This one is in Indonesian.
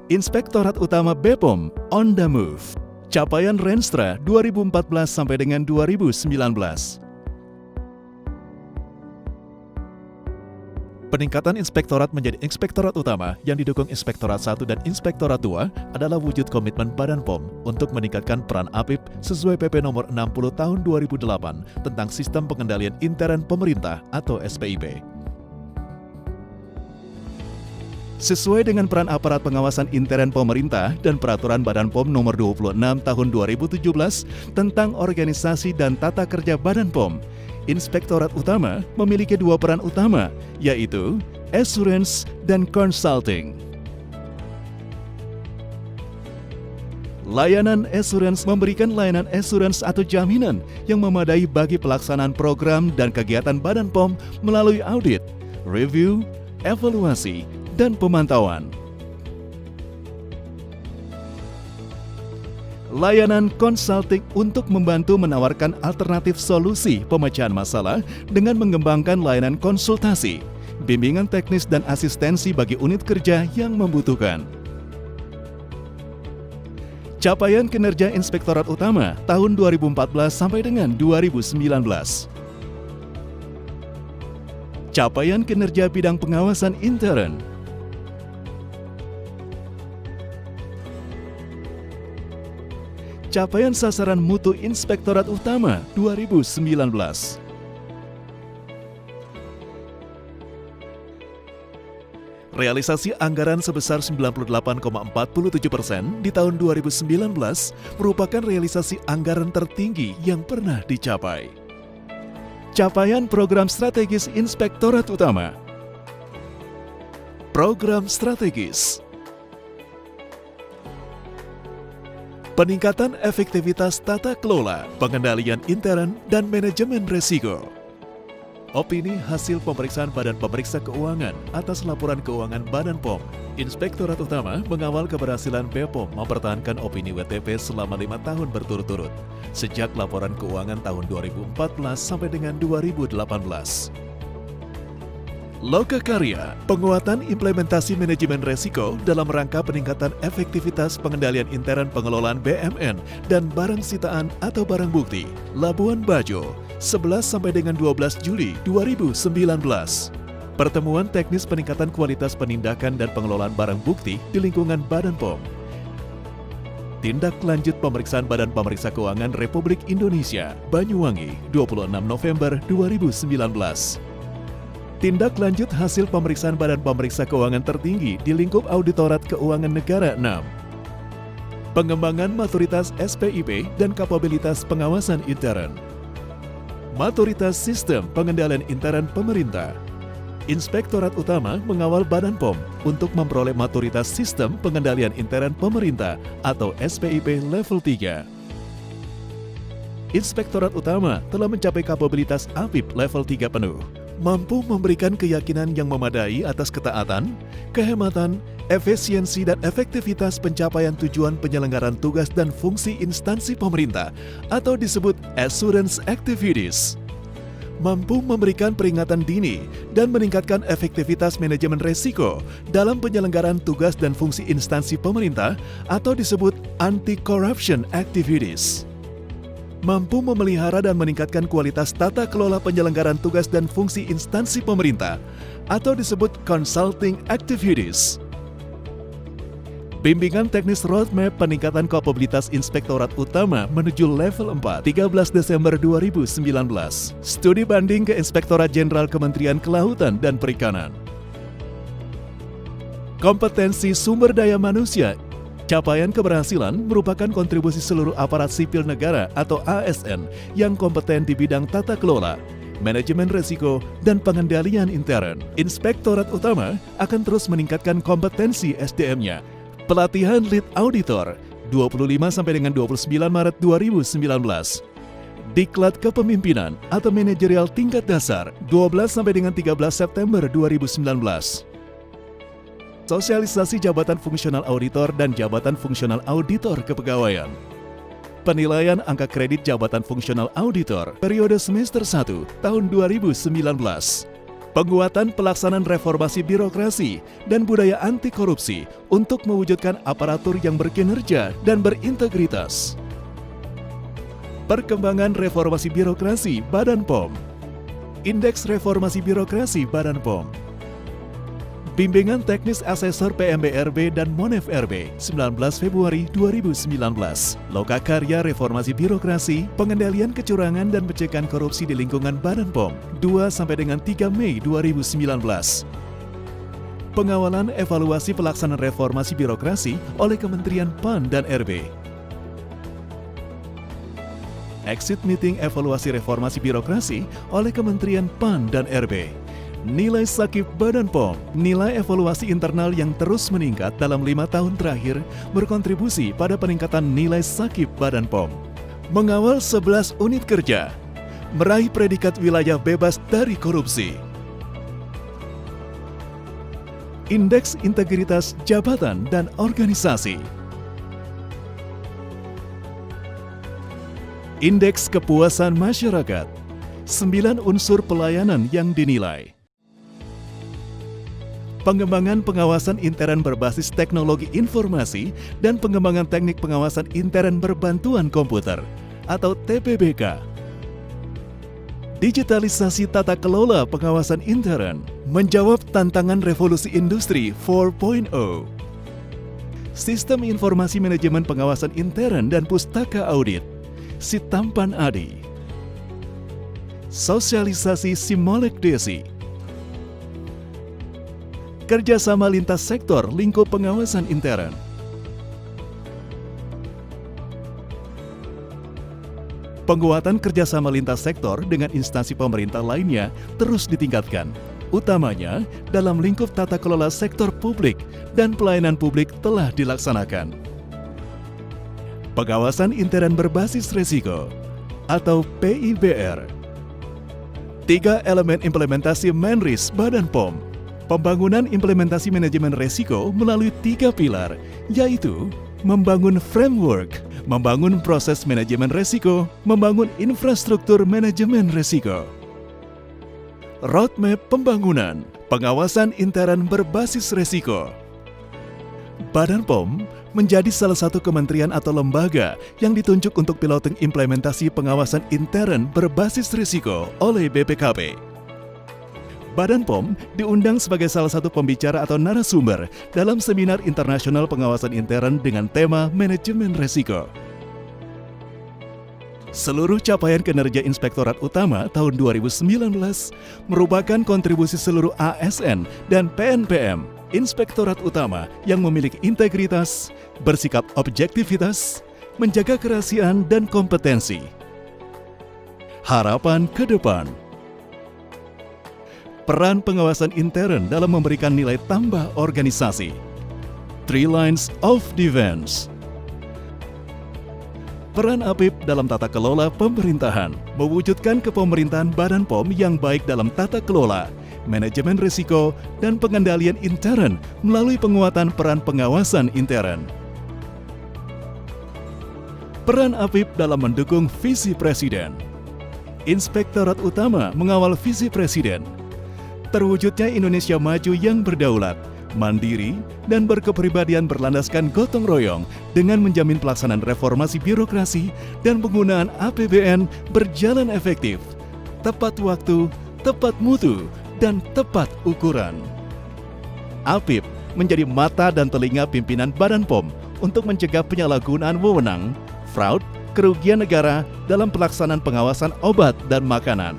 Inspektorat Utama BPOM on the move. Capaian Renstra 2014 sampai dengan 2019. Peningkatan inspektorat menjadi inspektorat utama yang didukung Inspektorat 1 dan Inspektorat 2 adalah wujud komitmen Badan POM untuk meningkatkan peran APIP sesuai PP nomor 60 tahun 2008 tentang Sistem Pengendalian Intern Pemerintah atau SPIP. Sesuai dengan peran aparat pengawasan intern pemerintah dan Peraturan Badan POM nomor 26 tahun 2017 tentang organisasi dan tata kerja Badan POM, Inspektorat Utama memiliki dua peran utama, yaitu assurance dan consulting. Layanan assurance memberikan layanan assurance atau jaminan yang memadai bagi pelaksanaan program dan kegiatan Badan POM melalui audit, review, evaluasi, dan pemantauan. Layanan consulting untuk membantu menawarkan alternatif solusi pemecahan masalah dengan mengembangkan layanan konsultasi, bimbingan teknis dan asistensi bagi unit kerja yang membutuhkan. Capaian kinerja Inspektorat Utama tahun 2014 sampai dengan 2019. Capaian kinerja bidang pengawasan intern. Capaian sasaran mutu Inspektorat Utama 2019. Realisasi anggaran sebesar 98,47% di tahun 2019 merupakan realisasi anggaran tertinggi yang pernah dicapai. Capaian program strategis Inspektorat Utama. Program strategis. Peningkatan efektivitas tata kelola, pengendalian intern, dan manajemen risiko. Opini hasil pemeriksaan Badan Pemeriksa Keuangan atas laporan keuangan Badan POM. Inspektorat Utama mengawal keberhasilan BPOM mempertahankan opini WTP selama 5 tahun berturut-turut, sejak laporan keuangan tahun 2014 sampai dengan 2018. Lokakarya, penguatan implementasi manajemen resiko dalam rangka peningkatan efektivitas pengendalian intern pengelolaan BMN dan barang sitaan atau barang bukti. Labuan Bajo, 11 sampai dengan 12 Juli 2019. Pertemuan teknis peningkatan kualitas penindakan dan pengelolaan barang bukti di lingkungan Badan POM. Tindak lanjut pemeriksaan Badan Pemeriksa Keuangan Republik Indonesia, Banyuwangi, 26 November 2019. Tindak lanjut hasil pemeriksaan Badan Pemeriksa Keuangan tertinggi di lingkup Auditorat Keuangan Negara 6. Pengembangan maturitas SPIP dan kapabilitas pengawasan intern. Maturitas Sistem Pengendalian Intern Pemerintah. Inspektorat Utama mengawal Badan POM untuk memperoleh maturitas Sistem Pengendalian Intern Pemerintah atau SPIP level 3. Inspektorat Utama telah mencapai kapabilitas APIP level 3 penuh, mampu memberikan keyakinan yang memadai atas ketaatan, kehematan, efisiensi dan efektivitas pencapaian tujuan penyelenggaraan tugas dan fungsi instansi pemerintah atau disebut assurance activities. Mampu memberikan peringatan dini dan meningkatkan efektivitas manajemen resiko dalam penyelenggaraan tugas dan fungsi instansi pemerintah atau disebut anti-corruption activities. Mampu memelihara dan meningkatkan kualitas tata kelola penyelenggaraan tugas dan fungsi instansi pemerintah atau disebut consulting activities. Bimbingan teknis roadmap peningkatan kapabilitas Inspektorat Utama menuju level 4, 13 Desember 2019. Studi banding ke Inspektorat Jenderal Kementerian Kelautan dan Perikanan. Kompetensi sumber daya manusia. Capaian keberhasilan merupakan kontribusi seluruh aparat sipil negara atau ASN yang kompeten di bidang tata kelola, manajemen risiko, dan pengendalian intern. Inspektorat Utama akan terus meningkatkan kompetensi SDM-nya. Pelatihan Lead Auditor 25 sampai dengan 29 Maret 2019. Diklat Kepemimpinan atau Manajerial Tingkat Dasar 12 sampai dengan 13 September 2019. Sosialisasi Jabatan Fungsional Auditor dan Jabatan Fungsional Auditor Kepegawaian. Penilaian angka kredit Jabatan Fungsional Auditor periode semester 1 tahun 2019. Penguatan pelaksanaan reformasi birokrasi dan budaya anti korupsi untuk mewujudkan aparatur yang berkinerja dan berintegritas. Perkembangan reformasi birokrasi Badan POM. Indeks Reformasi Birokrasi Badan POM. Bimbingan Teknis Asesor PMBRB dan Monef RB 19 Februari 2019. Lokakarya Reformasi Birokrasi, Pengendalian Kecurangan dan Pencegahan Korupsi di Lingkungan Badan POM 2 sampai dengan 3 Mei 2019. Pengawalan evaluasi pelaksanaan reformasi birokrasi oleh Kementerian PAN dan RB. Exit Meeting Evaluasi Reformasi Birokrasi oleh Kementerian PAN dan RB. Nilai Sakip Badan POM, nilai evaluasi internal yang terus meningkat dalam 5 tahun terakhir berkontribusi pada peningkatan nilai Sakip Badan POM. Mengawal 11 unit kerja, meraih predikat wilayah bebas dari korupsi. Indeks Integritas Jabatan dan Organisasi. Indeks Kepuasan Masyarakat. 9 unsur pelayanan yang dinilai. Pengembangan pengawasan intern berbasis teknologi informasi dan pengembangan teknik pengawasan intern berbantuan komputer atau TPBK. Digitalisasi tata kelola pengawasan intern menjawab tantangan revolusi industri 4.0. Sistem informasi manajemen pengawasan intern dan pustaka audit, Sitampan Adi. Sosialisasi Simolek Desi. Kerjasama lintas sektor lingkup pengawasan intern. Penguatan kerjasama lintas sektor dengan instansi pemerintah lainnya terus ditingkatkan, utamanya dalam lingkup tata kelola sektor publik dan pelayanan publik telah dilaksanakan. Pengawasan intern berbasis risiko atau PIBR. 3 elemen implementasi Menris Badan POM. Pembangunan implementasi manajemen risiko melalui 3 pilar, yaitu membangun framework, membangun proses manajemen risiko, membangun infrastruktur manajemen risiko. Roadmap pembangunan, pengawasan intern berbasis risiko. Badan POM menjadi salah satu kementerian atau lembaga yang ditunjuk untuk piloting implementasi pengawasan intern berbasis risiko oleh BPKP. Badan POM diundang sebagai salah satu pembicara atau narasumber dalam seminar internasional pengawasan intern dengan tema manajemen risiko. Seluruh capaian kinerja Inspektorat Utama tahun 2019 merupakan kontribusi seluruh ASN dan PNPM Inspektorat Utama yang memiliki integritas, bersikap objektivitas, menjaga kerahasiaan dan kompetensi. Harapan ke depan. Peran pengawasan intern dalam memberikan nilai tambah organisasi. 3 lines of defense. Peran APIP dalam tata kelola pemerintahan, mewujudkan kepemerintahan Badan POM yang baik dalam tata kelola, manajemen risiko, dan pengendalian intern melalui penguatan peran pengawasan intern. Peran APIP dalam mendukung visi Presiden. Inspektorat Utama mengawal visi Presiden. Terwujudnya Indonesia maju yang berdaulat, mandiri, dan berkepribadian berlandaskan gotong royong dengan menjamin pelaksanaan reformasi birokrasi dan penggunaan APBN berjalan efektif, tepat waktu, tepat mutu, dan tepat ukuran. APIP menjadi mata dan telinga pimpinan Badan POM untuk mencegah penyalahgunaan wewenang, fraud, kerugian negara dalam pelaksanaan pengawasan obat dan makanan.